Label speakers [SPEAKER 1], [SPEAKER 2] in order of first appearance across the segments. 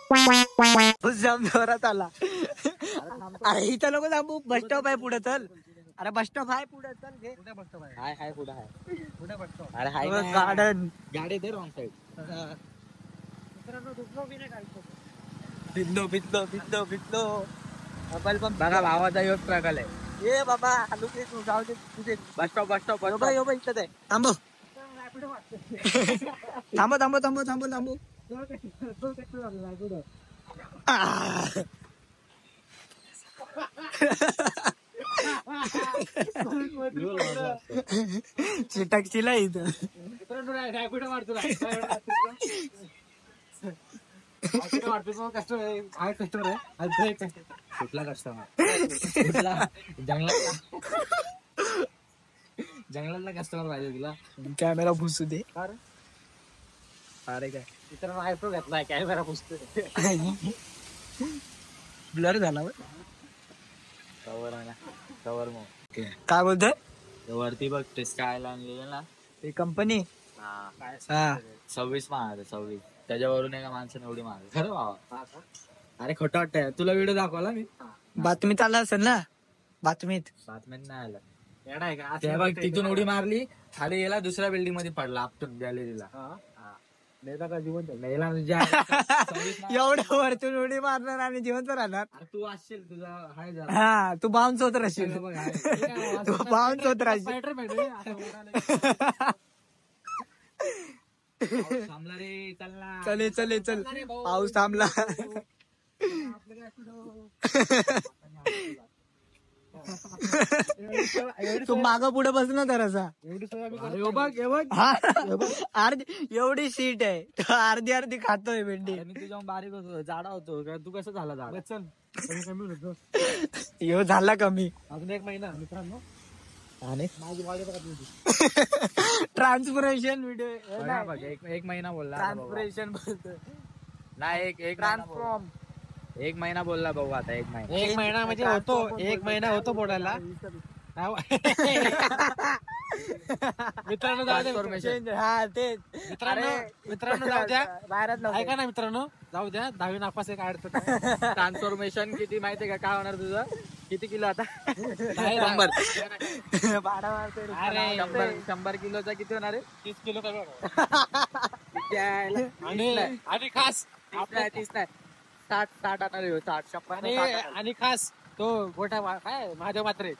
[SPEAKER 1] जाम जोरात आला. अरे इथं नको थांबू, बस स्टॉप आहे पुढे चल. अरे बस स्टॉप आहे पुढे चल. घे कुठे बस स्टॉप आहे? हाय पुढे आहे. कुठे बस स्टॉप? अरे हाय गार्डन. गाडी दे रॉंग साइड. मित्रांनो दुसरो बी नाही काढतो. बिंदो अबल पण बघा भावाचा योग ट्रॅकल आहे. ये बाबा आलू के तू जाऊ दे तुझे. बस स्टॉप यो बाई इथं आहे. थांबव. थांबव. चिटकशीला इथं. कुठला कस्टमर? जंगलातला कस्टमर पाहिजे तुला. कॅमेरा पुसू दे. अरे काय मित्रांनो आयफोन घेतलाय, कॅमेरा पुसतोय. ब्लर झाला. कवर आहे ना, कवर मग काय बोलतोय? वरती बघ ते स्काय आणलेलं ना, ते कंपनी. हा 26 महाग 26. त्याच्यावरून एका माणसाने एवढी महाग. खरं बाबा? अरे खोटं वाटतंय. तुला व्हिडिओ दाखवला मी. बातमीत आला असेल ना? बातमीत नाही आलं. बघ तिथून उडी मारली, खाली गेला, दुसऱ्या बिल्डिंग मध्ये पडला. आपटून गॅलरीला. एवढ्या वरतून उडी मारणार आणि जिवंत राहणार. तू असशील, तुझा हाय जरा. हा तू बाउन्स होत राहशील. तू बाउन्स होत राहशील. थांबला रे, चल पाऊस थांबला. तू माग पुढे बस ना जरासा. एवढी सीट आहे, अर्धी खातोय भेंडी. मी तुझ्या बारीक होतो, जाडा होतो. तू कसं झाला जाडा? चल यो झाला कमी. अजून 1 महिना मित्रांनो. आणि माझी बॉडी बघा. Transformation video. एक महिना बोलला. ट्रान्सफॉर्मेशन बोलतोय नाही. एक ट्रान्सफॉर्म 1 महिना बोलला भाऊ. आता 1 महिना म्हणजे होतो. 1 महिना होतो बोलायला. मित्रांनो जाऊ द्या. हा तेच मित्रांनो जाऊ द्या. बाहेरच ऐका ना मित्रांनो, जाऊ द्या. 10वी नापास एक अडचण. ट्रान्सफॉर्मेशन किती माहितीये का? काय होणार तुझं? किती किलो आता? 100 किलोचा किती होणार आहे? 30 किलो कमी होणार. आणि खास 30 नाही 60 आणणार आहे. 60 आणि खास तो गोठा काय महादेव मात्रे.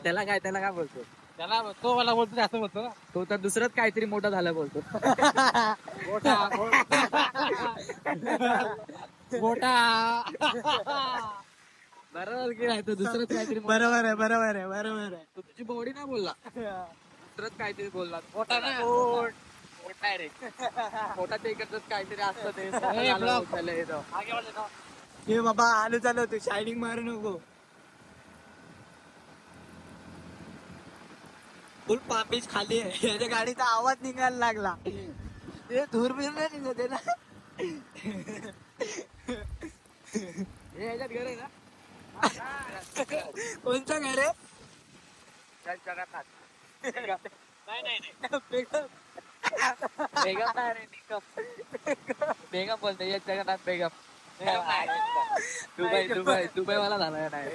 [SPEAKER 1] त्याला काय बोलतो? त्याला तो मला बोलतो असं बोलतो. तो तर दुसरंच काहीतरी मोठं झालं बोलतो. गोठा बरोबर की नाही? तो दुसरंच काहीतरी. बरोबर आहे. तो तुझी बॉडी नाही बोलला, दुसरंच काहीतरी बोलला. मोठा ना मोठा आहे रे. मोठा ते एकत्रच काहीतरी असतं ते. हे बाबा आलो चालू तू शायनिंग मारू नको. फुल पापीच खाली आहे. याच्या गाडीचा आवाज निघायला लागला. ते धूर बिर नाही निघत आहे ना. हे याच्यात घर आहे ना? कोणतं घर आहे? जगन्नाथ. नाही बेगम बोलते. जगन्नाथ बेगम. दुबई वाला झाला नाही.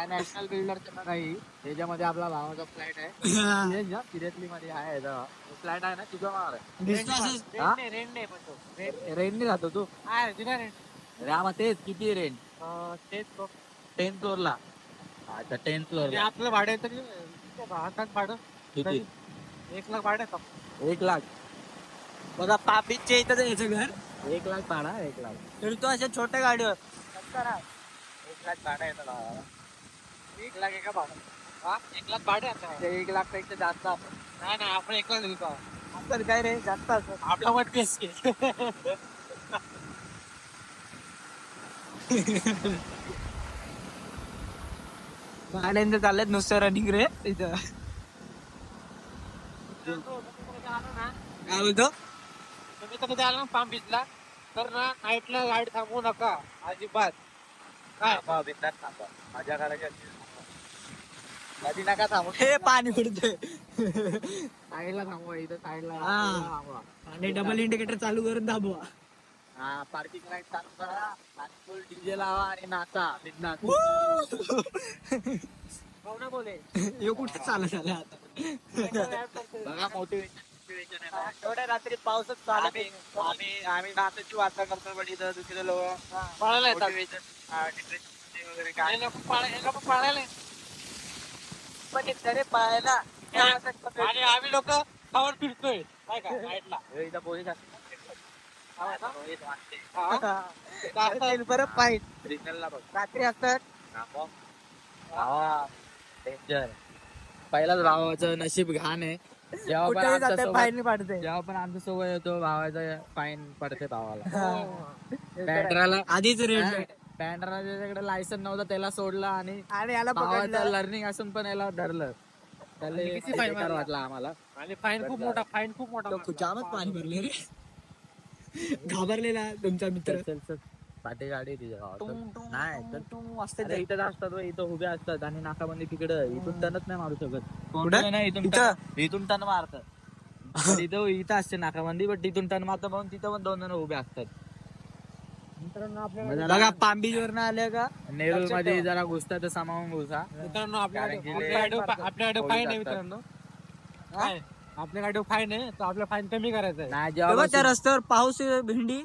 [SPEAKER 1] नॅशनल बिल्डरच्या काही त्याच्यामध्ये आपला भावाचा फ्लॅट आहे. सिरियसली मध्ये आहे फ्लॅट आहे ना तुझा मार. रेंटने राहतो तू? रामा तेच किती रेंट? 10th फ्लोअरला. अच्छा 10th फ्लोअर. आपलं भाडे तरी भाडं किती? 1 लाख भाडं. 1 लाख. बघा पापीच्या इथं यायचं घर. 1 लाख भाडा. 1 लाख तरी तो अशा छोट्या गाडीवर 1 लाख भाडा येतं गावाला. 1 लाख एका भाडं. 1 लाख भाडे. 1 लाख पेक्षा जास्त. नाही आपण 1 लाख देतो. आपण काय रे जास्त असं आपला वाटतेस की. गाड्यांचं चाललेत नुसतं रनिंग रे इथं. काय बोलतो? तुम्ही तर कधी आला ना पाम बीचला तर ना नाईटला गाडी थांबवू नका अजिबात. काय माझ्या घराच्या कधी नका थांबू. हे पाणी उडतंय. साईडला थांबवा. इथं साईडला थांबवा.
[SPEAKER 2] आणि डबल इंडिकेटर चालू करून दाबवा.
[SPEAKER 1] हा पार्किंग लाईट चालू करा आणि फुल डीजे लावा आणि नाचा बिंदास.
[SPEAKER 2] बोले यो कुठे चालत आला आता.
[SPEAKER 1] बघा मोटिवेशन आहे.
[SPEAKER 2] एवढ्या रात्री पावसात चालत
[SPEAKER 1] आम्ही नाचाची वार्ता करतो पण इथं दुसरे लोक
[SPEAKER 2] पळायला येतात.
[SPEAKER 1] वगैरे काय
[SPEAKER 2] पळायला पण तरी पाहायला आणि आम्ही लोक खावर फिरतोय काय का साईडला.
[SPEAKER 1] इथं पोलीस
[SPEAKER 2] बरं पाहिजे
[SPEAKER 1] सिग्नलला बघ
[SPEAKER 2] रात्री असतात.
[SPEAKER 1] डेंजर. पहिलाच भावाचं नशीब घाण आहे. जेव्हा पण आमच्या सोबत येतो भावाचा फाईन पडते भावाला. बँड्राला
[SPEAKER 2] आधीच रेट
[SPEAKER 1] बँड्राला त्याच्याकडे लायसन नव्हतं त्याला सोडलं आणि
[SPEAKER 2] याला
[SPEAKER 1] भावाचं लर्निंग असून पण याला धरलं. त्याला किती फाईन वाटला आम्हाला.
[SPEAKER 2] आणि फाईन खूप मोठा जामच पाणी भरले रे. घाबरलेला तुमचा मित्र.
[SPEAKER 1] पाठी गाडी नाही तर इथं असतात इथं उभे असतात आणि नाकाबंदी तिकडं इथून टनच नाही मारू शकत. नाही इथून टन मारतात. इथं असते नाकाबंदी पण तिथून टन मारतं म्हणून तिथं पण 2 जण उभे असतात.
[SPEAKER 2] बघा पांबीज वरनं आले का
[SPEAKER 1] नेरूळ मध्ये जरा घुसता तर सामावून घुसा.
[SPEAKER 2] मित्रांनो आपल्या गाडीवर फाईन आहे मित्रांनो. आपल्या गाडीवर फाईन आहे तर आपला फाईन कमी करायचा आहे. जेव्हा त्या रस्त्यावर पाऊस भेंडी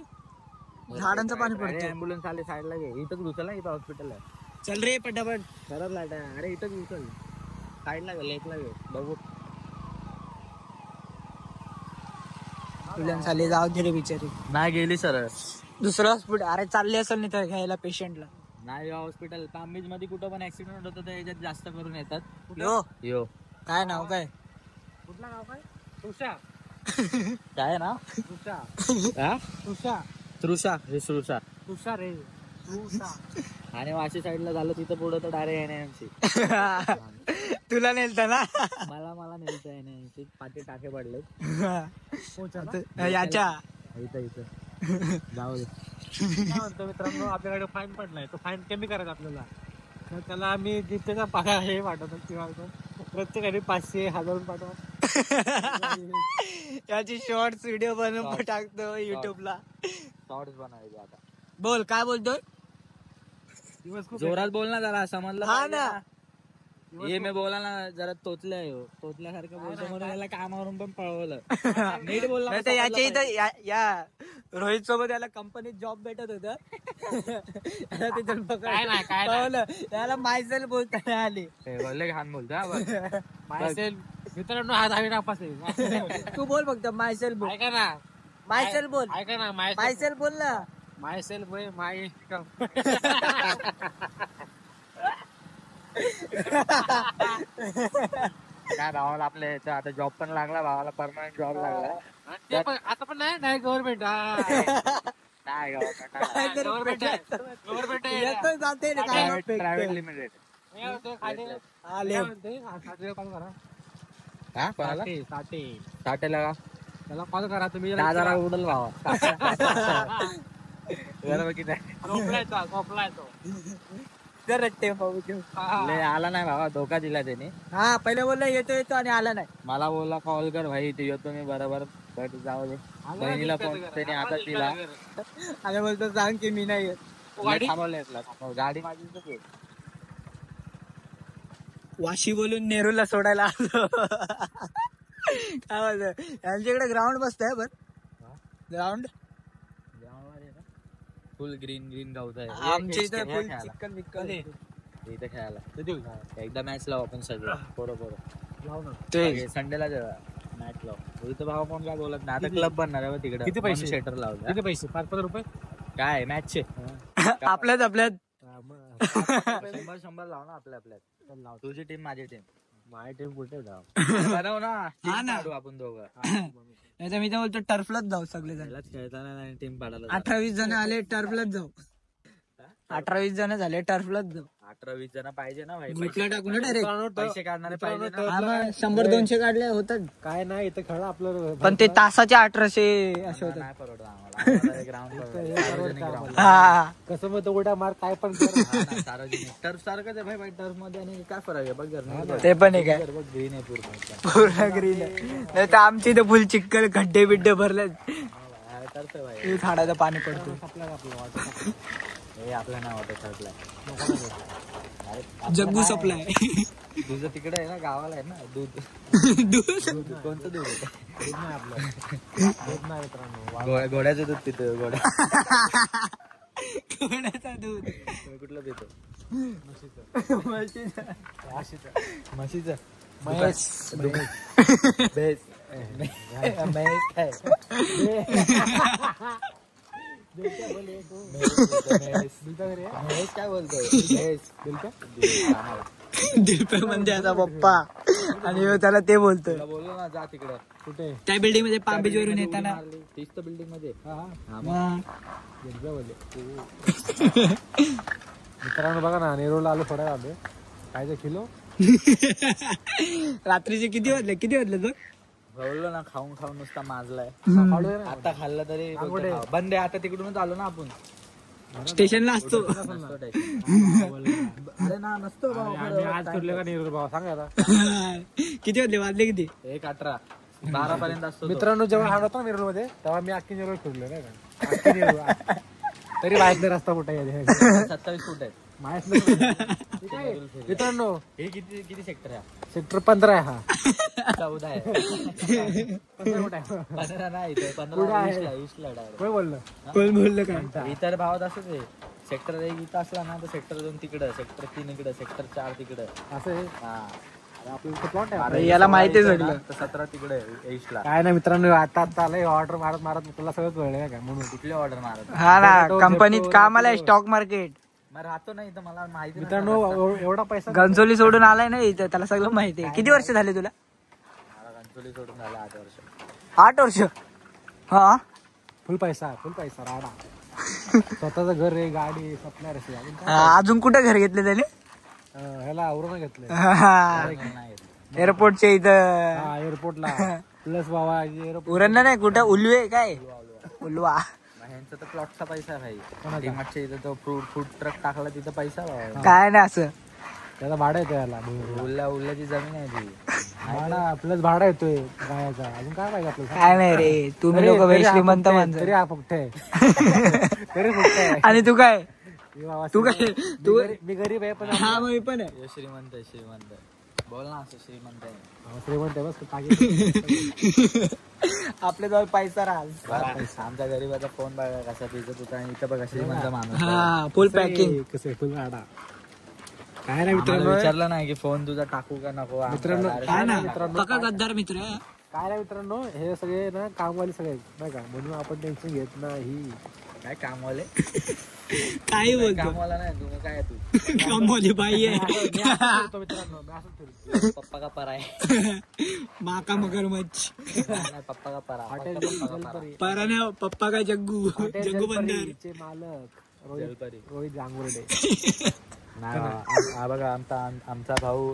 [SPEAKER 2] झाडांचं पाणी पडतं.
[SPEAKER 1] ऍम्ब्युलन्स आले साईडला घे. इथंच घुसल इथं हॉस्पिटल आहे.
[SPEAKER 2] चल रे पटापट
[SPEAKER 1] खरंच लाईट आहे. अरे इथंच घुसल साईडला घे लेकला घे बघू.
[SPEAKER 2] ॲम्ब्युलन्स आली जाऊ दे रे बिचारी.
[SPEAKER 1] नाही गेली सर
[SPEAKER 2] दुसरं हॉस्पिटल. अरे चालले असेल नाही तर घ्यायला पेशंटला.
[SPEAKER 1] नाही हॉस्पिटल पांबीज मध्ये कुठं पण ऍक्सिडेंट होतं तर याच्यात जास्त करून येतात.
[SPEAKER 2] यो काय नाव काय
[SPEAKER 1] कुठलं नाव काय तृषा काय ना तृषा
[SPEAKER 2] रे.
[SPEAKER 1] आणि वाशी साईडला झालं तिथं पुढं तर डायरेक्ट NMC.
[SPEAKER 2] तुला नेलत ना.
[SPEAKER 1] मला नेलतं NMC. पाठी टाके पडले
[SPEAKER 2] याच्या
[SPEAKER 1] इथं जाऊ दे.
[SPEAKER 2] म्हणतो मित्रांनो आपल्याकडे फाईन पडलाय तो फाईन कमी करायचा आपल्याला. तर त्याला आम्ही जिथे पाठवा हे पाठवतो किंवा प्रत्येकाने 500-1000 पाठवा. याची शॉर्ट्स व्हिडिओ बनवून टाकतो युट्यूबला.
[SPEAKER 1] शॉर्ट्स बनवायचे आता.
[SPEAKER 2] बोल काय बोलतोय.
[SPEAKER 1] जोरात बोल ना जरा समजलं.
[SPEAKER 2] हा ना
[SPEAKER 1] ये मी बोला ना जरा तोतल्यासारखं बोलतो म्हणून याला कामावरून पण पळवलं. नीट बोलला.
[SPEAKER 2] याच्या इथं या रोहित सोबत याला कंपनीत जॉब भेटत होत. त्याला मायसेल बोलता आले.
[SPEAKER 1] बोलले घाण बोलतो
[SPEAKER 2] मायसेल मित्रांनो हा 10वी नापास आहे. तू बोल फक्त मायसेल बोल. ऐका ना मायसेल बोल. ऐका ना मायसेल बोल ना. मायसेल बोल माय
[SPEAKER 1] काय भावाला आपल्या याचा आता जॉब पण लागला. भावाला परमनंट जॉब लागला.
[SPEAKER 2] आता पण नाही गव्हर्नमेंट
[SPEAKER 1] नाही
[SPEAKER 2] गव्हर्नमेंट जाते
[SPEAKER 1] प्रायव्हेट लिमिटेड. साठेला का
[SPEAKER 2] त्याला कॉल करा तुम्ही.
[SPEAKER 1] 10,000 उडल भावा. आला नाही भावा. धोका दिला त्याने.
[SPEAKER 2] हा पहिले बोलला येतो आणि आला नाही.
[SPEAKER 1] मला बोलला कॉल कर भाई इथे येतो मी बरोबर. जाऊ दे. बहिणीला फोन त्याने आता दिला.
[SPEAKER 2] आता बोलतो सांग की मी नाही येत.
[SPEAKER 1] गाडी माझी
[SPEAKER 2] वाशी बोलून नेरूला सोडायला आलो. काय बोलतो यांच्याकडे ग्राउंड बसतंय बर. ग्राउंड
[SPEAKER 1] फुल ग्रीन गावत आहे.
[SPEAKER 2] आमच्या इथं फुल चिकन बिक्कन
[SPEAKER 1] इथे खेळायला. एकदा मॅच लावू आपण सगळं. बरोबर
[SPEAKER 2] ते
[SPEAKER 1] संडेला मॅच लावू. इथं भावा कोण काय बोलत नाही. आता क्लब बनणार आहे तिकडे.
[SPEAKER 2] किती पैसे
[SPEAKER 1] शेटर लावले.
[SPEAKER 2] किती पैसे 5,000 रुपये
[SPEAKER 1] काय मॅचचे.
[SPEAKER 2] आपल्यात
[SPEAKER 1] 100 लाव ना आपल्यात. तुझी टीम माझी टीम. माझी टीम कुठे बनव ना आपण दोघं.
[SPEAKER 2] मी तर बोलतो टर्फलाच जाऊ सगळे जण.
[SPEAKER 1] खेळताना टीम पाडायला
[SPEAKER 2] 18-20 जण आले टर्फलाच जाऊ. 18-20 जण झाले टर्फलाच जाऊ.
[SPEAKER 1] 18-20 जण पाहिजे ना भाई.
[SPEAKER 2] ग्रुपला टाकू ना डायरेक्ट.
[SPEAKER 1] पैसे काढणारे पाहिजे ना.
[SPEAKER 2] 100-200 काढले होतात.
[SPEAKER 3] काय नाही इथं खरं आपलं
[SPEAKER 2] पण ते तासाचे 1800 असे होतात.
[SPEAKER 1] नाही परवडत आम्हाला. ग्राउंड
[SPEAKER 2] हा
[SPEAKER 3] कसं मग उड्या मार काय पण
[SPEAKER 1] सार्वजनिक टर्फ सारखंच आहे भाई. टर्फ मध्ये आणि काय फरक आहे बघ जर.
[SPEAKER 2] ते पण आहे काय
[SPEAKER 1] ग्रीन आहे पूर्ण.
[SPEAKER 2] पूर्ण ग्रीन नाही तर आमची इथे फुल चिक्कल खड्डे बिड्डे भरले.
[SPEAKER 1] टर्फ आहे भाई.
[SPEAKER 2] झाडाचं पाणी पडतो.
[SPEAKER 1] हे आपलं नाव होतं ठरलंय.
[SPEAKER 2] जग्गू सप्लाय.
[SPEAKER 1] तुझं तिकडे आहे ना गावाला आहे ना दूध.
[SPEAKER 2] दूध
[SPEAKER 1] कोणतं दूध आहे?
[SPEAKER 3] दूध नाही आपलं दूध नाही मित्रांनो.
[SPEAKER 1] घोड्याचं दूध पितो.
[SPEAKER 2] घोड्याचं दूध.
[SPEAKER 1] तुम्ही कुठलं पितो? म्हशीचं.
[SPEAKER 3] महेश
[SPEAKER 1] बेस. महेश काय? महेश काय बोलतोय?
[SPEAKER 2] दिलपे म्हणजे याचा पप्पा आणि ह्यो त्याला ते बोलतोय.
[SPEAKER 1] बोललो ना जा तिकडे.
[SPEAKER 3] कुठे
[SPEAKER 2] त्या बिल्डिंग मध्ये पाम बीच वरून येताना.
[SPEAKER 1] तीच तर बिल्डिंग मध्ये.
[SPEAKER 3] मित्रांनो बघा ना नेरूळला आलो थोड्या आलो काय किलो.
[SPEAKER 2] रात्रीचे किती वाजले बघ.
[SPEAKER 1] बोललो ना खाऊन नुसता माजलाय.
[SPEAKER 3] आता
[SPEAKER 1] आता खाल्लं तरी बंद आहे. आता तिकडूनच आलो ना आपण.
[SPEAKER 2] स्टेशनला असतो.
[SPEAKER 1] अरे ना नसतो
[SPEAKER 3] आम्ही आज फिरले का नेरूळ भाऊ सांगा आता.
[SPEAKER 2] किती वाजले किती.
[SPEAKER 1] 1:18 12 पर्यंत असतो.
[SPEAKER 3] मित्रांनो जेव्हा हाड होता नेरूळ मध्ये तेव्हा मी अख्खी नेरूळ फिरलो नाही का. अख्खी नेरूळ. तरी माहित नाही रस्ता कुठे आहे.
[SPEAKER 1] 27 फूट आहेत.
[SPEAKER 3] माहित नाही मित्रांनो.
[SPEAKER 1] हे किती सेक्टर आहे?
[SPEAKER 3] सेक्टर 15 आहे हा.
[SPEAKER 1] 14 आहे.
[SPEAKER 3] 15 कुठे आहे?
[SPEAKER 1] 15 नाही 15 20 ला डायरेक्ट.
[SPEAKER 3] कोण बोललं
[SPEAKER 2] कोण बोललं काय.
[SPEAKER 1] इतर भावात असंच आहे. सेक्टर 1 इथं असला ना तर सेक्टर 2 तिकडं, सेक्टर 3 इकडं, सेक्टर 4 तिकडं.
[SPEAKER 3] असं आहे.
[SPEAKER 1] हा
[SPEAKER 3] आपलं प्लॉट आहे.
[SPEAKER 2] याला माहितीच होतं.
[SPEAKER 1] 17 तिकडे ईस्टला.
[SPEAKER 3] काय नाही मित्रांनो आता आलंय ऑर्डर मारत तुला सगळं कळलं का म्हणून.
[SPEAKER 1] कुठले ऑर्डर मारत?
[SPEAKER 2] हा ना कंपनीत कामाला स्टॉक मार्केट.
[SPEAKER 1] मग राहतो ना इथं. मला माहिती
[SPEAKER 3] मित्रांनो एवढा पैसा
[SPEAKER 2] गंजोली सोडून आलाय ना इथं. त्याला सगळं माहिती आहे. किती वर्ष झाले तुला.
[SPEAKER 1] गणचोली सोडून झालं 8 वर्ष.
[SPEAKER 2] 8 वर्ष. हा
[SPEAKER 3] फुल पैसा राडा. स्वतःच घर आहे गाडी सपणार असेल.
[SPEAKER 2] अजून कुठे घर घेतले त्याने.
[SPEAKER 3] ह्याला आवरून घेतलंय
[SPEAKER 2] एअरपोर्टच्या इथं
[SPEAKER 3] एअरपोर्टला. प्लस बाबा
[SPEAKER 2] उरण नाही कुठं उलवे काय उलवा.
[SPEAKER 1] ह्यांचा तर प्लॉटचा पैसा आहे भाई. डीमार्टच्या इथं तो फूड ट्रक टाकला तिथं पैसा बाबा.
[SPEAKER 2] काय नाही असं.
[SPEAKER 3] त्याला भाडं येतं याला.
[SPEAKER 1] उल्ल्याची जमीन आहे ती.
[SPEAKER 3] भाडा प्लस भाडा येतोय गायाचा. अजून काय पाहिजे आपल्याला.
[SPEAKER 2] काय नाही रे तुम्ही लोक श्रीमंत माणसं.
[SPEAKER 3] तरी हा फक्त आहे. तरी फक्त आहे.
[SPEAKER 2] आणि तू काय तू
[SPEAKER 3] मी गरीब आहे पण.
[SPEAKER 2] हा मग मी पण आहे.
[SPEAKER 1] श्रीमंत बोल ना असं. श्रीमंत आहे.
[SPEAKER 3] श्रीमंत आहे बस.
[SPEAKER 2] आपल्या जवळ पैसा राहत.
[SPEAKER 1] आमच्या गरीबाचा फोन बघा कसा पिकत होता. आणि इथं बघा श्रीमंत माणूस.
[SPEAKER 2] हा फुल पॅकिंग.
[SPEAKER 3] कसं फुल भाडा. काय नाही मित्रांनो
[SPEAKER 1] विचारलं नाही की फोन तुझा टाकू का नको.
[SPEAKER 3] मित्रांनो
[SPEAKER 2] काय ना पक्का गद्दार मित्र.
[SPEAKER 3] काय नाही मित्रांनो हे सगळे ना कामवाले सगळे नाही का म्हणून आपण टेन्शन घेत नाही.
[SPEAKER 1] काय कामवाले
[SPEAKER 2] काही बोलतो.
[SPEAKER 1] कामवाला नाही तुम्ही. काय तू
[SPEAKER 2] कमवली बाई आहे.
[SPEAKER 3] मित्रांनो मी असंच फिरतो.
[SPEAKER 1] पप्पा का परा आहे.
[SPEAKER 2] माका मगरमच्छ.
[SPEAKER 1] पप्पा का परा.
[SPEAKER 2] परा नाही पप्पा का जग्गू. जग्गू बंदर
[SPEAKER 3] मालक
[SPEAKER 1] रोहित
[SPEAKER 3] गांगुर्डे.
[SPEAKER 1] हा बघा आमचा भाऊ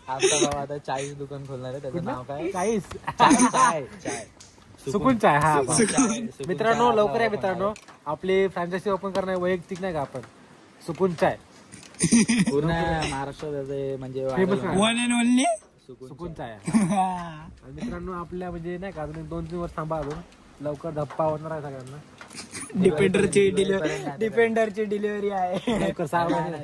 [SPEAKER 1] आमचा भाऊ आता चायचं दुकान खोलणार आहे. त्याचं नाव काय. चाय
[SPEAKER 3] सुकून चाय. हा मित्रांनो लवकर आहे मित्रांनो. आपली फ्रँचायझी ओपन करणार वैयक्तिक नाही का आपण. सुकून चाय
[SPEAKER 1] पूर्ण महाराष्ट्रात म्हणजे
[SPEAKER 2] वन अँड ओनली
[SPEAKER 3] सुकून चाय. मित्रांनो आपल्या म्हणजे नाही का अजून 2-3 वर्ष थांबा. अजून लवकर धप्पा होणार आहे सगळ्यांना.
[SPEAKER 2] डिपेंडरची डिलिव्हरी आहे.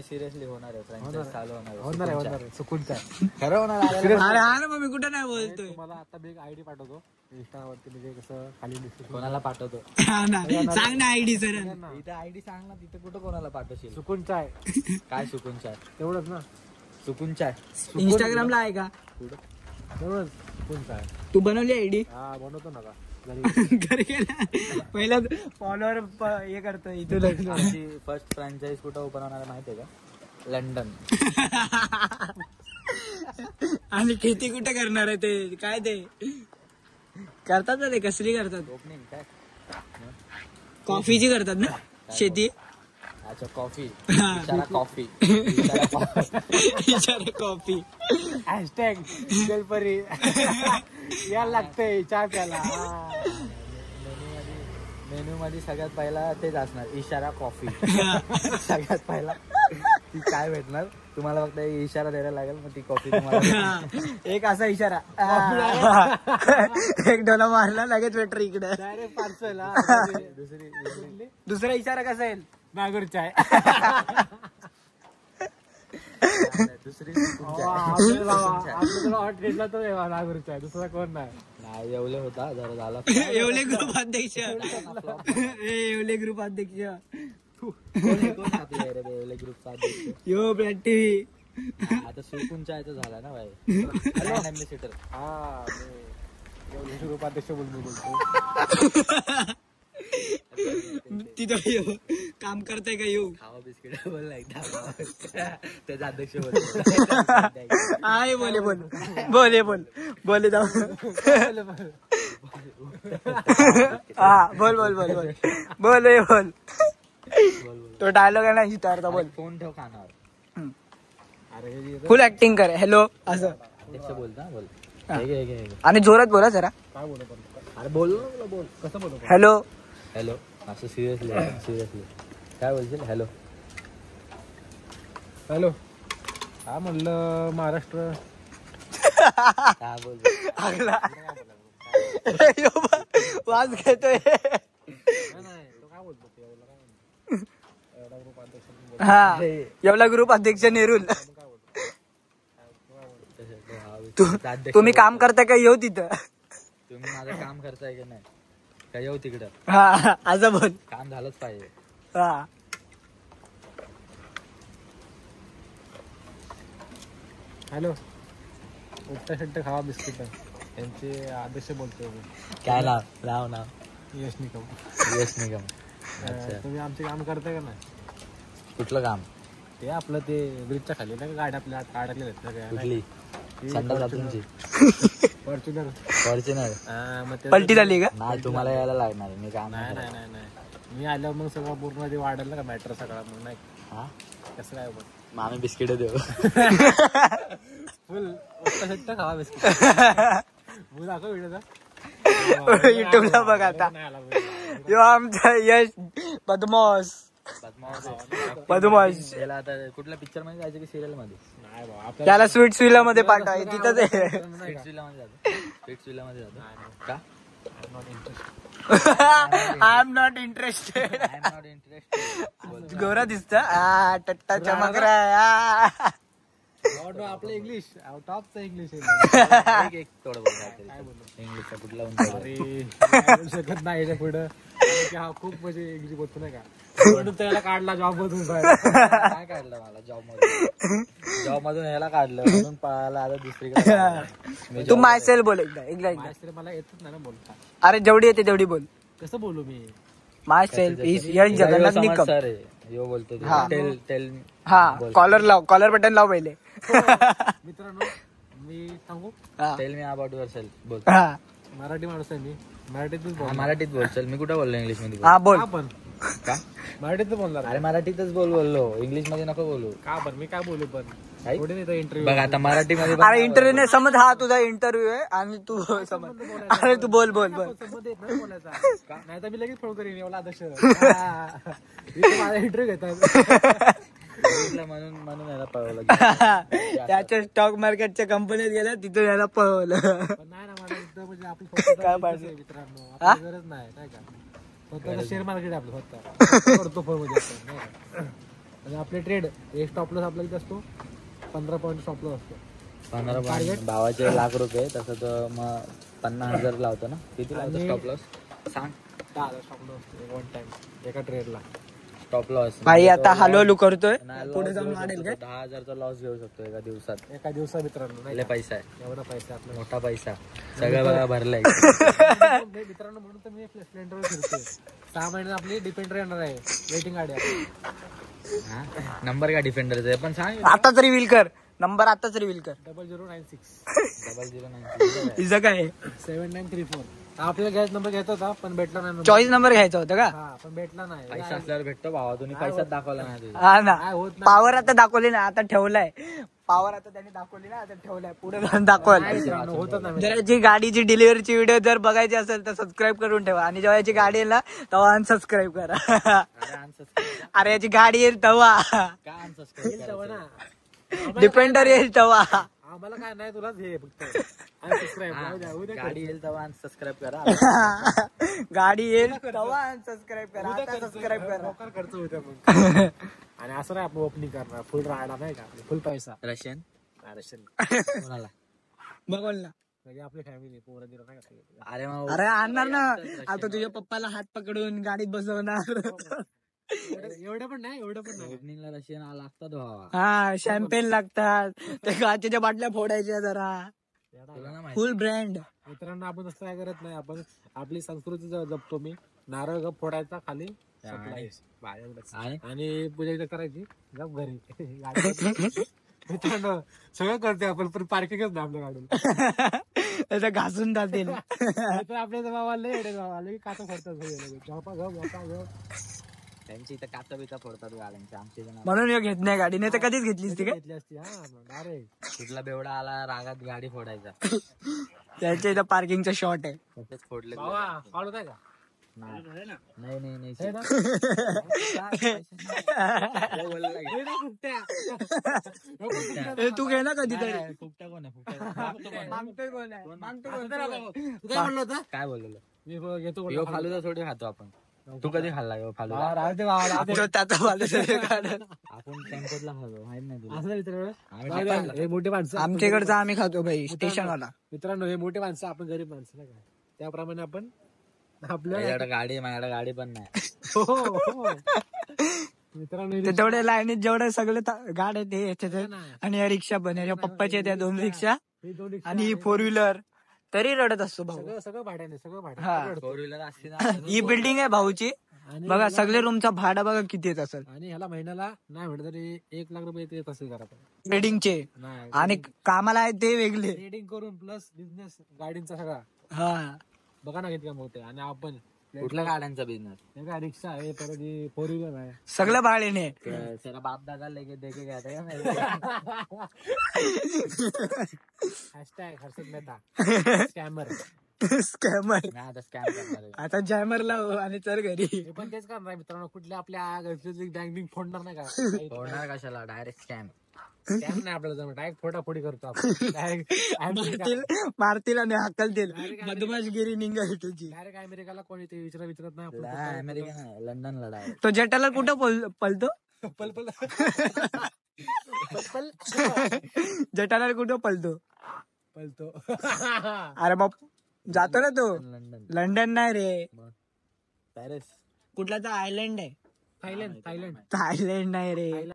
[SPEAKER 1] सिरियसली होणार आहे. फ्रँचायझी चालू
[SPEAKER 3] होणार आहे. सुकून चाय
[SPEAKER 1] खरं होणार आहे.
[SPEAKER 2] अरे हा ना मग मी कुठं नाही बोलतोय.
[SPEAKER 3] तुम्हाला आता मी एक आयडी पाठवतो इंस्टावरती. म्हणजे कसं खाली
[SPEAKER 1] कोणाला पाठवतो.
[SPEAKER 2] सांग ना आयडी सर.
[SPEAKER 1] इथं आयडी सांग ना. तिथं कुठं कोणाला पाठवशील.
[SPEAKER 3] सुकून चाय.
[SPEAKER 1] काय सुकून चाय.
[SPEAKER 3] तेवढंच ना.
[SPEAKER 1] सुकून चाय
[SPEAKER 2] इंस्टाग्रामला आहे का.
[SPEAKER 3] तेवढंच सुकून चाय.
[SPEAKER 2] तू बनवली आयडी.
[SPEAKER 3] हा बनवतो ना
[SPEAKER 2] घरी गेला पहिला फॉलोअर हे करतो. इथून
[SPEAKER 1] फर्स्ट फ्रँचाईज कुठं ओपन होणार आहे माहिती आहे का. लंडन.
[SPEAKER 2] आणि खेती कुठे करणार आहे ते. काय ते करतात ना ते कसली करतात.
[SPEAKER 1] ओपनिंग काय
[SPEAKER 2] कॉफीची करतात ना शेती.
[SPEAKER 1] अच्छा कॉफी इशारा कॉफी
[SPEAKER 2] इशारा कॉफी.
[SPEAKER 3] हॅशटॅग जलपरी या लागतंय चहा प्याला.
[SPEAKER 1] मेन्यू मध्ये सगळ्यात पहिला तेच असणार इशारा कॉफी. सगळ्यात पहिला ती काय भेटणार तुम्हाला फक्त इशारा द्यायला लागेल मग ती कॉफी तुम्हाला.
[SPEAKER 2] एक असा इशारा एक डोला मारला लगेच वेटर इकडे
[SPEAKER 3] डायरेक्ट पार्सल.
[SPEAKER 2] दुसरा इशारा कसा येईल
[SPEAKER 3] नागूर चाय.
[SPEAKER 1] दुसरी
[SPEAKER 3] आपल्याला हॉट घेतला तर नागूर चाय, दुसरा कोण नाही.
[SPEAKER 1] नाही येवले होता जरा झाला.
[SPEAKER 2] येवले ग्रुप अध्यक्ष. येवले ग्रुप अध्यक्ष
[SPEAKER 1] येवले ग्रुपचा अध्यक्ष
[SPEAKER 2] यो ब्लॅक टीव्ही.
[SPEAKER 1] आता सुकून चायचा झाला ना भाई. एम्बेसिडर
[SPEAKER 3] हा उपाध्यक्ष बोलतो.
[SPEAKER 2] तिथं येऊ काम करताय का येऊ.
[SPEAKER 1] खावा बिस्किट बोल एकदा त्याचा अध्यक्ष बोल.
[SPEAKER 2] आहे बोले बोल बोले बोल बोले जाऊ. हा बोल बोल बोल बोल बोल बोल. तो डायलॉग आहे ना हितारचा बोल.
[SPEAKER 1] फोन ठेव कानावर.
[SPEAKER 2] फुल ऍक्टिंग कर. हॅलो असं
[SPEAKER 1] अध्यक्ष बोलता बोल.
[SPEAKER 2] आणि जोरात बोला जरा.
[SPEAKER 3] काय बोलतो
[SPEAKER 1] अरे बोल
[SPEAKER 3] बोल कसं बोलतो.
[SPEAKER 2] हॅलो
[SPEAKER 1] हॅलो असं सिरियसली काय बोलशील. हॅलो
[SPEAKER 3] हॅलो हा म्हणलं महाराष्ट्र.
[SPEAKER 1] काय बोल.
[SPEAKER 2] आगला वाज घेतोय.
[SPEAKER 3] नाही तो काय बोलतो एवढा ग्रुप अध्यक्ष.
[SPEAKER 2] हा येवला ग्रुप अध्यक्ष नेरुल. तुम्ही काम करताय का येऊ तिथं.
[SPEAKER 1] तुम्ही माझं काम करताय की नाही काय येऊ तिकडं.
[SPEAKER 2] हा असं बोल.
[SPEAKER 1] काम झालंच पाहिजे.
[SPEAKER 2] हा
[SPEAKER 3] हॅलो उपटा शट्ट खावा बिस्किट यांचे आदेश बोलतोय.
[SPEAKER 1] काय नाव
[SPEAKER 3] यश निकम.
[SPEAKER 1] यश निगम. अच्छा
[SPEAKER 3] तुम्ही आमचे काम करताय का नाही.
[SPEAKER 1] कुठलं काम.
[SPEAKER 3] ते आपलं ते ब्रिजच्या खाली ना गाड्या आपल्या काढले
[SPEAKER 1] कुठली संडास तुमची
[SPEAKER 3] फॉर्च्युनर.
[SPEAKER 1] फॉर्च्युनर
[SPEAKER 2] पलटी झाली का.
[SPEAKER 1] नाही तुम्हाला यायला लागणार. मी काम
[SPEAKER 3] नाही नाही नाही नाही मी आल्यावर मग सगळं पूर्ण ते वाढेल ना का मॅटर सगळा मग नाही
[SPEAKER 1] हा
[SPEAKER 3] कसं काय
[SPEAKER 1] मग आम्ही बिस्किट देऊ.
[SPEAKER 3] फुल उपटा खावा बिस्किट. मग दाखव व्हिडिओचा.
[SPEAKER 2] युट्यूबला बघ आता. यो आमचा यश बदमाश. बदमाश.
[SPEAKER 1] याला आता कुठल्या पिक्चर मध्ये जायचं की सिरियल मध्ये.
[SPEAKER 3] नाही बाबा
[SPEAKER 2] त्याला स्वीट विला मध्ये पाठवाय तिथंच आहे.
[SPEAKER 1] स्वीट्स विला मध्ये जातो. स्वीट्स विला मध्ये जातो का.
[SPEAKER 2] I am not interested.
[SPEAKER 1] I am not interested.
[SPEAKER 2] गोरा दिसत टट्टा चमकरा.
[SPEAKER 3] आपलं इंग्लिश आउट ऑफचं इंग्लिश
[SPEAKER 1] एक थोडं बोल. इंग्लिशचा कुठला
[SPEAKER 3] अरे शकत नाही याच्या पुढं. हा खूप म्हणजे इंग्लिश बोलतो नाही का. म्हणून त्याला काढला जॉब मधून.
[SPEAKER 1] काय काढलं मला जॉब मधून ह्याला काढलं म्हणून पळाला आता दुसरीकडे.
[SPEAKER 2] तू माय सेल्फ बोल एकदा
[SPEAKER 3] मला येतच नाही ना बोलता.
[SPEAKER 2] अरे जेवढी येते तेवढी बोल.
[SPEAKER 3] कसं बोलू मी.
[SPEAKER 2] Myself is Yash Jagannath Nikam.
[SPEAKER 1] Sir यो बोलतो. टेल
[SPEAKER 2] हा कॉलर लाव. कॉलर बटन लाव पहिले.
[SPEAKER 3] मित्रांनो मी सांगू
[SPEAKER 1] tell me about your self बोल.
[SPEAKER 3] मराठी माणूस आहे मी. मराठीतच बोल.
[SPEAKER 1] मराठीत बोल. चल मी कुठं बोललो इंग्लिश मध्ये.
[SPEAKER 2] हा बोल.
[SPEAKER 3] पण
[SPEAKER 1] का
[SPEAKER 3] मराठीत बोलणार.
[SPEAKER 1] अरे मराठीतच बोललो इंग्लिश मध्ये नको बोलू.
[SPEAKER 3] का पण मी काय बोलू पण
[SPEAKER 1] काय?
[SPEAKER 3] थोडी नाही इंटरव्ह्यू.
[SPEAKER 1] बघ आता मराठीमध्ये
[SPEAKER 2] अरे इंटरव्ह्यू नाही समज. हा तुझा इंटरव्ह्यू आहे आणि तू समज. अरे तू बोल बोल बोल.
[SPEAKER 3] बोलायचा नाही तर मी लगेच फोन करीन एवढा आदर्श. माझा इंटरव्ह्यू घेतात
[SPEAKER 1] म्हणून याला पळवलं.
[SPEAKER 2] त्याच्या स्टॉक मार्केटच्या कंपनीत गेल्या तिथून याला पळवलं.
[SPEAKER 3] नाही ना मला एकदम म्हणजे आपली
[SPEAKER 2] काय पाहिजे
[SPEAKER 3] मित्रांनो. आपली गरज नाही नाही का. फक्त शेअर मार्केट आपलं फक्त करतो फोन मध्ये. आणि आपले ट्रेड एक स्टॉप लॉस आपला किती असतो. 15 पॉईंट स्टॉप लॉस असतो.
[SPEAKER 1] 15 पॉईंट. भावाचे ₹1,00,000 तसं तर मग 50,000 लावतो ना. किती लावतो स्टॉप लॉस सांग.
[SPEAKER 3] 10,000 स्टॉप लॉस असतो वन टाइम एका ट्रेडला.
[SPEAKER 1] स्टॉप लॉस
[SPEAKER 2] भाई आता हलू करतोय. पुढे जाऊन वाढेल काय.
[SPEAKER 1] 10,000चा लॉस घेऊ शकतो एका दिवसात.
[SPEAKER 3] एका दिवसात मित्रांनो नाही
[SPEAKER 1] लय पैसा आहे.
[SPEAKER 3] एवढा पैसा आपला
[SPEAKER 1] मोठा पैसा सगळं बघा भरलाय.
[SPEAKER 3] मित्रांनो म्हणून तर मी स्प्लेंडरवर फिरतोय. 6 महिने आपली डिपेंडर येणार आहे. वेटिंग गाडी आहे.
[SPEAKER 1] नंबर का डिफेंडरचा आहे पण सांग.
[SPEAKER 2] आताच रिव्हील कर नंबर. आताच रिव्हील कर.
[SPEAKER 3] 0096
[SPEAKER 1] 0096
[SPEAKER 2] इजा काय
[SPEAKER 3] 7934 आपल्याला गॅस नंबर घ्यायचा होता पण भेटला नाही number.
[SPEAKER 2] 24 नंबर घ्यायचा होता का?
[SPEAKER 3] हा पण भेटला नाही.
[SPEAKER 1] पैसा असल्यावर भेटतो भावा, तुम्ही पैसाच दाखवला नाही तुझा.
[SPEAKER 2] हा ना,
[SPEAKER 3] काय होत नाही.
[SPEAKER 2] पावर आता दाखवली ना, आता ठेवलाय पावर, आता त्यांनी दाखवली ना, आता ठेवलाय, पुढे जाऊन दाखवल.
[SPEAKER 3] नाही मित्रांनो, होतच नाही.
[SPEAKER 2] जर याची गाडीची डिलिव्हरीची व्हिडिओ जर बघायची असेल तर सबस्क्राईब करून ठेवा, आणि जेव्हा याची गाडी येईल ना तेव्हा अनसबस्क्राईब करा.
[SPEAKER 1] अरे unsubscribe.
[SPEAKER 2] अरे याची गाडी येईल तेव्हा,
[SPEAKER 1] का unsubscribe
[SPEAKER 3] तेव्हा
[SPEAKER 1] करायचं?
[SPEAKER 3] ना
[SPEAKER 2] डिपेंडर येईल तेव्हा.
[SPEAKER 3] आम्हाला काय नाही, तुलाच हे फक्त unsubscribe.
[SPEAKER 1] हा,
[SPEAKER 3] जाऊ द्या, उद्या
[SPEAKER 1] गाडी येईल तेव्हा unsubscribe करा.
[SPEAKER 2] गाडी येईल तेव्हा अनसबस्क्राईब करा, आता सबस्क्राईब करा.
[SPEAKER 3] मोकार खर्च होता मग. आणि असं नाही आपण ओपनिंग करणार, फुल राहायला नाही का, फुल पैसा.
[SPEAKER 1] रशियन
[SPEAKER 3] आरक्षण
[SPEAKER 1] कोणाला?
[SPEAKER 2] बघोल ना.
[SPEAKER 3] म्हणजे आपली फॅमिली पोरं दिलं नाही का.
[SPEAKER 1] अरे मग
[SPEAKER 2] अरे आणणार ना, आता तुझ्या पप्पाला हात पकडून गाडीत बसवणार.
[SPEAKER 3] एवढं पण नाही, एवढं पण नाही.
[SPEAKER 1] ओपनिंगला रशियन लागतात भावा.
[SPEAKER 2] हा, शॅम्पेन लागतात, ते काचेच्या बाटल्या फोडायच्या जरा,
[SPEAKER 1] तुला ना माहिती
[SPEAKER 2] फुल ब्रँड.
[SPEAKER 3] मित्रांनो आपण तसं काय करत नाही, आपण आपली संस्कृती जपतो. मी नारळ गप फोडायचा खाली
[SPEAKER 1] आणि?
[SPEAKER 3] बाहेर आणि पूजा इथं करायची गप घरी. मित्रांनो सगळं करते आपण, पण पार्किंगच नाही आपल्या गाडीला.
[SPEAKER 2] त्याचं घासून जातील.
[SPEAKER 3] आपल्या भावाला भावाला काचा फोडतात.
[SPEAKER 1] त्यांची इथं काचा बिचा फोडतात गाड्यांच्या, आमची इथं नाही.
[SPEAKER 2] म्हणून ह्यो घेत नाही गाडी, नाही तर कधीच घेतलीस ती काय?
[SPEAKER 3] घेतली असती. हा अरे
[SPEAKER 1] कुठला बेवडा आला रागात गाडी फोडायचा,
[SPEAKER 2] त्याच्या इथं पार्किंगचा शॉट आहे.
[SPEAKER 1] तसेच फोडले.
[SPEAKER 3] भावा काढत आहे का?
[SPEAKER 1] नाही नाही नाही नाही.
[SPEAKER 3] हे ना?
[SPEAKER 1] लय बोलायला लागेल.
[SPEAKER 2] ए, तू घे ना कधीतरी.
[SPEAKER 1] नाही, फुकटा कोण आहे? फुकटा मागतो कोण आहे?
[SPEAKER 2] मागतोय कोण आहे? मागतोय कोण?
[SPEAKER 3] तू काय म्हणलं होतं?
[SPEAKER 1] काय बोललेलं?
[SPEAKER 3] मी घेतो
[SPEAKER 1] यो फालुदा थोडी खातो आपण. तू कधी खाल्ला यो फालुदा?
[SPEAKER 3] राहते भावाला.
[SPEAKER 2] तो त्याचा वाला सगळे काढत.
[SPEAKER 1] आपण टेम्पोतला खातो, माहित नाही तुला?
[SPEAKER 3] असं मित्रांनो,
[SPEAKER 1] आम्ही
[SPEAKER 3] जाऊ द्या. हे मोठे माणसं
[SPEAKER 2] आमच्याकडचं आम्ही खातो भाई, स्टेशन वाला.
[SPEAKER 3] मित्रांनो, हे मोठे माणसं, आपण गरीब माणसं नाही का, त्याप्रमाणे आपण आपल्या
[SPEAKER 1] माझ्याकडे गाडी आहे, माझ्याकडे गाडी पण नाही.
[SPEAKER 3] हो, हो. मित्रांनो
[SPEAKER 2] ते तेवढे लाईनीत जेवढे सगळे गाड्या ते याच्यात आहेत. आणि या रिक्षा पण, याच्या पप्पाच्या त्या 2 रिक्षा
[SPEAKER 3] हे 2 रिक्षा
[SPEAKER 2] आणि ही 4 व्हीलर, तरी रडत असतो भाऊ.
[SPEAKER 3] सगळं सगळं भाड्याने, सगळं
[SPEAKER 2] हा.
[SPEAKER 3] भाड्याने.
[SPEAKER 1] फोर व्हीलर असते ना.
[SPEAKER 2] ही बिल्डिंग आहे भाऊची,
[SPEAKER 3] आणि
[SPEAKER 2] बघा सगळे रूमचा भाडा बघा किती येत असेल
[SPEAKER 3] आणि ह्याला महिन्याला नाही म्हटलं तरी 1 लाख रुपये येत असेल घरात.
[SPEAKER 2] ट्रेडिंगचे,
[SPEAKER 3] नाही
[SPEAKER 2] आणि कामाला आहे ते वेगळे.
[SPEAKER 3] ट्रेडिंग करून प्लस बिझनेस गाडींचा सगळा
[SPEAKER 2] हा,
[SPEAKER 3] बघा ना किती काम होते. आणि आपण
[SPEAKER 1] कुठल्या गाड्यांचा बिझनेस?
[SPEAKER 3] हे काय रिक्षा आहे, परत 4 व्हीलर आहे.
[SPEAKER 2] सगळं भाड्याने.
[SPEAKER 1] त्याला बाप दादा लेके देके घ्या
[SPEAKER 3] हॅशटॅग हर्षद मेहता स्कॅमर.
[SPEAKER 2] स्कॅमर.
[SPEAKER 1] नाही आता स्कॅम करणार आहे.
[SPEAKER 2] आता जॅमरला हो आणि चल घरी.
[SPEAKER 3] हे पण तेच करणार मित्रांनो, कुठल्या आपल्या घरची बँकिंग फोडणार नाही का.
[SPEAKER 1] फोडणार कशाला? Direct scam.
[SPEAKER 3] स्कॅम नाही आपल्याला जमत, डायरेक्ट फोडाफोडी करतो आपण.
[SPEAKER 2] मारतील आणि हाकलतील, बदमाशगिरी निघाल तुझी.
[SPEAKER 3] डायरेक्ट अमेरिकाला कोणी ते विचारत नाही
[SPEAKER 1] नाही, अमेरिका नाही, लंडनला डायरेक्ट.
[SPEAKER 2] तो जेटाला कुठं पलतो?
[SPEAKER 3] पल
[SPEAKER 2] जेटाला कुठं पलतो?
[SPEAKER 3] पलतो.
[SPEAKER 2] अरे मग जातो ना तो.
[SPEAKER 1] लंडन,
[SPEAKER 2] लंडन नाही रे,
[SPEAKER 1] पॅरिस.
[SPEAKER 2] कुठला तर आयलंड आहे.
[SPEAKER 3] थायलंड थायलंड
[SPEAKER 2] थायलंड नाही रे.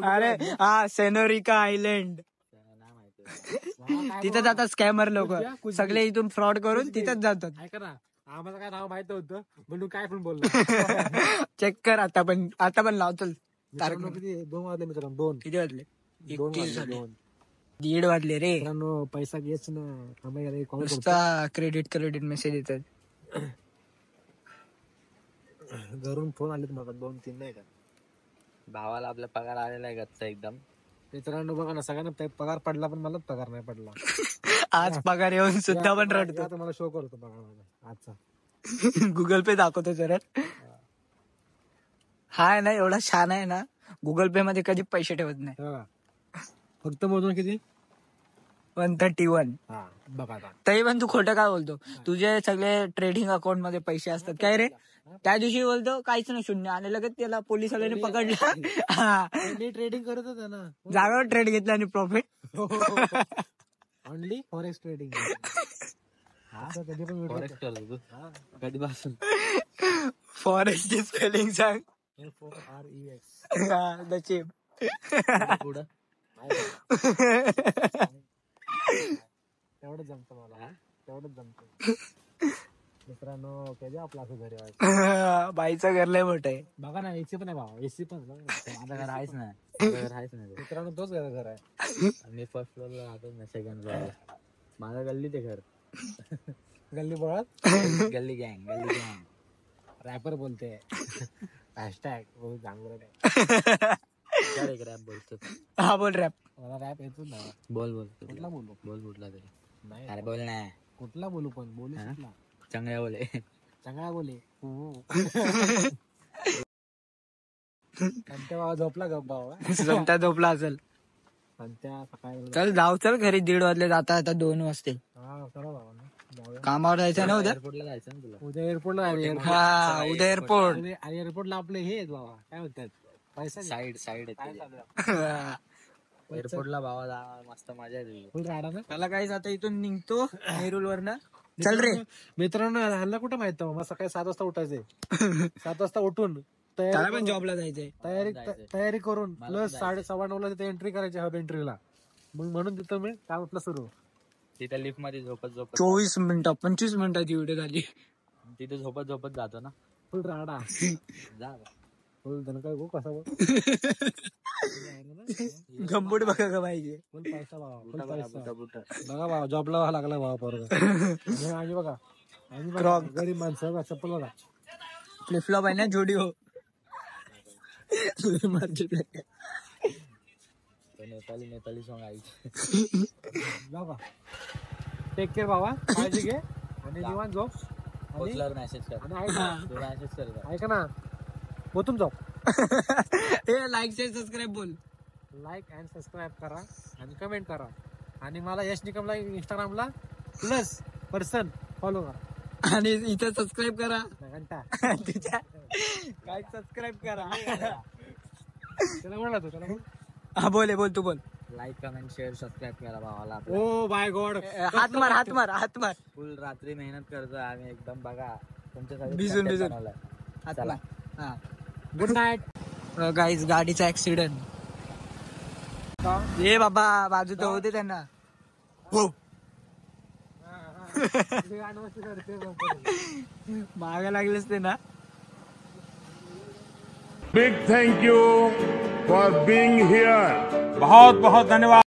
[SPEAKER 2] अरे हा, सेनोरिका आयलंड.
[SPEAKER 1] नाही माहिती.
[SPEAKER 2] तिथं जातात स्कॅमर लोक, सगळे इथून फ्रॉड करून तिथंच जातात.
[SPEAKER 3] ऐका ना, आम्हाला काय नाव माहित होतं म्हणून काय पण बोललो.
[SPEAKER 2] चेक कर आता पण लावतो.
[SPEAKER 3] मित्रांनो, किती 2 वाजले मित्रांनो, 2
[SPEAKER 2] किती वाजले?
[SPEAKER 3] 2 वाजले 2.
[SPEAKER 2] 1:30 वाजले रे.
[SPEAKER 3] मित्रांनो पैसा घ्यायच ना, आम्ही कॉल करतो.
[SPEAKER 2] नुसता क्रेडिट मेसेज येतात.
[SPEAKER 3] घरून फोन आले तुम्हाला 2-3 नाही का.
[SPEAKER 1] भावाला आपला पगार आलेला आहे गच्चा एकदम.
[SPEAKER 3] मित्रांनो बघा ना, सगळ्यांना पगार पडला पण मलाच पगार नाही पडला.
[SPEAKER 2] आज पगार येऊन सुद्धा पण रडतो.
[SPEAKER 3] आता मला शो करतो पगार माझा आजचा.
[SPEAKER 2] गुगल पे दाखवतो जरा. हा आहे ना, एवढा छान आहे ना, गुगल पे मध्ये कधी पैसे ठेवत नाही.
[SPEAKER 3] हा. फक्त मोजून किती?
[SPEAKER 2] 131.
[SPEAKER 3] हा बघा आता.
[SPEAKER 2] तरी पण तू खोटं काय बोलतो? तुझे सगळे ट्रेडिंग अकाउंट मध्ये पैसे असतात काय रे? त्या दिवशी बोलतो काहीच नाही, 0, आणि लगेच त्याला पोलीस वाल्याने पकडलं. हा,
[SPEAKER 3] मी ट्रेडिंग करत होता ना,
[SPEAKER 2] जागावर ट्रेड घेतला आणि प्रॉफिट.
[SPEAKER 3] Only forex trading. कधी पण
[SPEAKER 1] फॉरेक्स करतो तू कधीपासून?
[SPEAKER 2] फॉरेस्ट स्पेलिंग सांग.
[SPEAKER 3] FOREX.
[SPEAKER 2] नशीब.
[SPEAKER 1] पुढं
[SPEAKER 3] तेवढंच जमतं मला, तेवढंच जमतं. मित्रांनो कधी आपलं असं घरी व्हायचं.
[SPEAKER 2] बाईचं घर लय मोठं आहे.
[SPEAKER 3] बघा ना एसी पण आहे भावा, एसी पण बघा ना.
[SPEAKER 1] माझं घर आहेच ना, माझं घर आहेच ना ते.
[SPEAKER 3] मित्रांनो तोच घर आहे.
[SPEAKER 1] मी फर्स्ट फ्लोअरला राहतो ना, सेकंड फ्लोअरला. माझं गल्ली ते घर.
[SPEAKER 3] गल्ली बोळात
[SPEAKER 1] गल्ली गँग, गल्ली गँग.
[SPEAKER 3] रॅपर बोलते. हॅशटॅग बहुत चांगलं आहे.
[SPEAKER 1] काय एक रॅप बोलतो.
[SPEAKER 2] हा बोल रॅप.
[SPEAKER 3] मला रॅप येतो ना.
[SPEAKER 1] बोल बोल
[SPEAKER 3] कुठला बोलू?
[SPEAKER 1] बोल कुठला तरी.
[SPEAKER 3] नाही
[SPEAKER 1] अरे बोल ना.
[SPEAKER 3] कुठला बोलू पण बोलू
[SPEAKER 1] हा?
[SPEAKER 3] कुठला?
[SPEAKER 1] चांगल्या बोले.
[SPEAKER 3] चांगला बोले. संत्या बाबा झोपला गप बाबा.
[SPEAKER 2] संत्या झोपला असेल.
[SPEAKER 3] संत्या सकाळी
[SPEAKER 2] चल जाऊ, चल घरी 1:30 वाजले, जाता आता 2 वाजते.
[SPEAKER 3] हा करा बाबा ना. जाऊया.
[SPEAKER 2] कामावर जायचं ना उद्या.
[SPEAKER 1] एअरपोर्टला जायचं ना तुला.
[SPEAKER 3] उद्या एअरपोर्टला
[SPEAKER 2] हा उद्या एअरपोर्ट.
[SPEAKER 3] एअरपोर्टला आपले हे आहेत बाबा काय म्हणतात पैसा
[SPEAKER 1] साईड साईड
[SPEAKER 3] काय
[SPEAKER 1] आहे.
[SPEAKER 3] चालू आहे?
[SPEAKER 1] एअरपोर्टला भावा जा, मस्त मजा येते.
[SPEAKER 3] फुल राडा ना.
[SPEAKER 2] त्याला काहीच आता इथून निघतो नेरूल वरनं. चल रे.
[SPEAKER 3] मित्रांनो ह्यांना कुठं माहित मग सकाळी 7 वाजता उठायचंय. 7 वाजता उठून
[SPEAKER 2] त्याला पण जॉबला जायचंय.
[SPEAKER 3] तयारी करून प्लस 9:30 तिथे एंट्री करायची हब एंट्रीला. मग म्हणून तिथं मी काम आपलं सुरू.
[SPEAKER 1] तिथे लिफ्ट मध्ये झोपत झोपत
[SPEAKER 2] 24 मिनिटं 25 मिनिटाची व्हिडिओ झाली.
[SPEAKER 1] तिथे झोपत झोपत जातो ना.
[SPEAKER 3] फुल राडा.
[SPEAKER 1] जा
[SPEAKER 3] फुल धनकर गो कसा
[SPEAKER 2] गंबूट बघा का पाहिजे.
[SPEAKER 3] फुल पैसा बाबा फुल पैसा. बघा बाबा जॉबला लागला बाबा पोरगा. आणि बघा गरीब माणसं चप्पल बघा
[SPEAKER 2] फ्लिपफ्लॉप आहे ना जोडी हो.
[SPEAKER 1] नेपाली नेपाली सॉंग आई.
[SPEAKER 3] बघा टेक केअर बाबा, काळजी घे आणि निवांत झोप.
[SPEAKER 1] पोचल्यावर मेसेज कर.
[SPEAKER 3] आणि ऐका
[SPEAKER 1] तू मेसेज कर.
[SPEAKER 3] ऐका ना बोतून झोप.
[SPEAKER 2] लाईक शेअर सबस्क्राईब बोल.
[SPEAKER 3] लाईक अँड सबस्क्राईब करा आणि कमेंट करा. आणि मला यश निकमला इंस्टाग्रामला +पर्सन फॉलो करा.
[SPEAKER 2] आणि इथे सबस्क्राईब करा.
[SPEAKER 3] घंटा
[SPEAKER 2] तुझ्या काय सबस्क्राईब करा.
[SPEAKER 3] त्याला म्हणला तू त्याला
[SPEAKER 2] हा बोल बोल तू बोल.
[SPEAKER 1] लाईक कमेंट शेअर सबस्क्राईब करा भावाला.
[SPEAKER 3] ओ बाय गॉड.
[SPEAKER 2] हात मार हात मार हात मार.
[SPEAKER 1] फुल रात्री मेहनत करतो आम्ही एकदम. बघा तुमच्यासाठी
[SPEAKER 2] भिजून
[SPEAKER 1] content
[SPEAKER 2] भिजून.
[SPEAKER 1] बनवलाय.
[SPEAKER 2] हात
[SPEAKER 1] चला.
[SPEAKER 2] मार. हा
[SPEAKER 3] गुड नाईट.
[SPEAKER 2] गाईज गाडीचा ऍक्सिडेंट. ये बाबा बाजू तर होते त्यांना. हो मागे लागलेच ते ना.
[SPEAKER 4] Big thank you for being here. बहुत बहुत धन्यवाद.